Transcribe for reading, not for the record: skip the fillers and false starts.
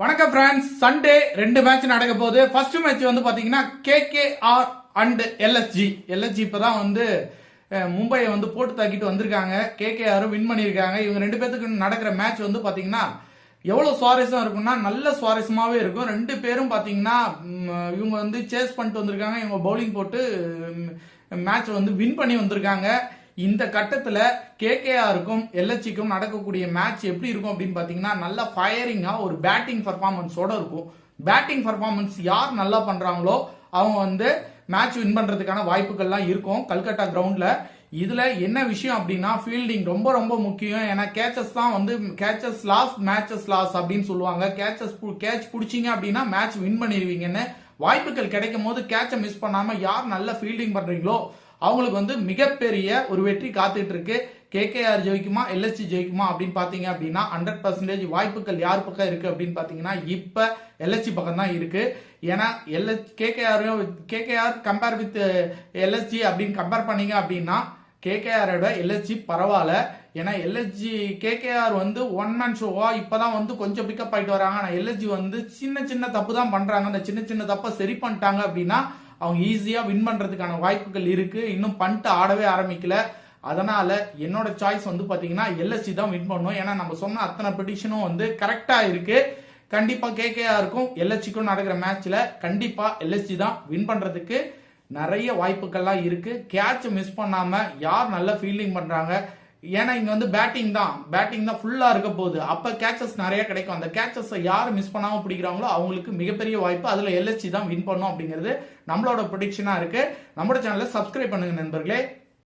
வணக்கம் friends. Sunday 2 match நடக்க போகுது. ஃபர்ஸ்ட் மேட்ச் வந்து பாத்தீங்கன்னா KKR அண்ட் எல்எஸ்ஜி இப்பதான் வந்து மும்பையை வந்து போட்டு தாக்கிட்டு வந்திருக்காங்க. KKR வின் பண்ணியிருக்காங்க. இவங்க 2 பேத்துக்கு நடக்கிற மேட்ச் வந்து பாத்தீங்கன்னா எவ்வளவு சுவாரஸ்யம் இருக்கும்னா நல்ல சுவாரஸ்யமாவே இருக்கும். 2 பேரும் பாத்தீங்கன்னா இவங்க வந்து சேஸ் பண்ணிட்டு வந்திருக்காங்க. இவங்க பவுலிங் போட்டு மேட்ச் வந்து வின் பண்ணி வந்திருக்காங்க. இந்த கட்டத்துல KKRக்கும் எல்எஸ்ஜிக்கும் நடக்கக்கூடிய மேட்ச் எப்படி இருக்கும் அப்படின்னு பாத்தீங்கன்னா நல்ல ஃபயரிங்கா ஒரு பேட்டிங் பர்ஃபார்மன்ஸோட இருக்கும். பேட்டிங் பர்ஃபார்மன்ஸ் யார் நல்லா பண்றாங்களோ அவங்க வந்து மேட்ச் வின் பண்றதுக்கான வாய்ப்புகள்லாம் இருக்கும் கல்கட்டா கிரவுண்ட்ல. இதுல என்ன விஷயம் அப்படின்னா ஃபீல்டிங் ரொம்ப ரொம்ப முக்கியம். ஏன்னா கேச்சஸ் தான் வந்து கேச்சஸ் லாஸ் மேட்சஸ் லாஸ் அப்படின்னு சொல்லுவாங்க. கேட்ச் பிடிச்சிங்க அப்படின்னா மேட்ச் வின் பண்ணிடுவீங்கன்னு. வாய்ப்புகள் கிடைக்கும் போது கேட்சை மிஸ் பண்ணாம யார் நல்ல ஃபீல்டிங் பண்றீங்களோ அவங்களுக்கு வந்து மிகப்பெரிய ஒரு வெற்றி காத்துட்டு இருக்கு. KKR ஜெயிக்குமா எல்எஸ்ஜி ஜெயிக்குமா அப்படின்னு பாத்தீங்க அப்படின்னா 100% வாய்ப்புகள் யார் பக்கம் இருக்கு அப்படின்னு பாத்தீங்கன்னா இப்ப எல்எஸ்ஜி பக்கம் தான் இருக்கு. ஏன்னா KKR கம்பேர் வித் எல்எஸ்ஜி அப்படின்னு கம்பேர் பண்ணீங்க அப்படின்னா KKRோட எல்எஸ்ஜி பரவாயில்ல. ஏன்னா எல்எஸ்ஜி KKR வந்து ஒன் மேன் ஷோவா இப்பதான் வந்து கொஞ்சம் பிக்கப் ஆயிட்டு வராங்க. ஆனா எல்எஸ்ஜி வந்து சின்ன சின்ன தப்பு தான் பண்றாங்க. அந்த சின்ன சின்ன தப்பை சரி பண்ணிட்டாங்க அப்படின்னா அவங்க ஈஸியா வின் பண்றதுக்கான வாய்ப்புகள் இருக்கு. இன்னும் பண்ணிட்டு ஆடவே ஆரம்பிக்கல. அதனால என்னோட சாய்ஸ் வந்து பாத்தீங்கன்னா எல்எஸ்ஜி தான் வின் பண்ணும். ஏன்னா நம்ம சொன்ன அத்தனை ப்ரெடிக்ஷனும் வந்து கரெக்டா இருக்கு. கண்டிப்பா KKRக்கும் எல்எஸ்ஜிக்கும் நடக்கிற மேட்ச்ல கண்டிப்பா எல்எஸ்ஜி தான் வின் பண்றதுக்கு நிறைய வாய்ப்புகள்லாம் இருக்கு. கேட்ச் மிஸ் பண்ணாம யார் நல்ல ஃபீல்டிங் பண்றாங்க. ஏன்னா இங்க வந்து பேட்டிங் தான் ஃபுல்லா இருக்க போகுது. அப்ப கேச்சஸ் நிறைய கிடைக்கும். அந்த கேச்சஸ் யார் மிஸ் பண்ணாம பிடிக்கிறாங்களோ அவங்களுக்கு மிகப்பெரிய வாய்ப்பு. அதுல எல்எஸ்ஜி தான் வின் பண்ணும் அப்படிங்கிறது நம்மளோட ப்ரெடிக்ஷனா இருக்கு. நம்மளோட சேனலை சப்ஸ்கிரைப் பண்ணுங்க நண்பர்களே.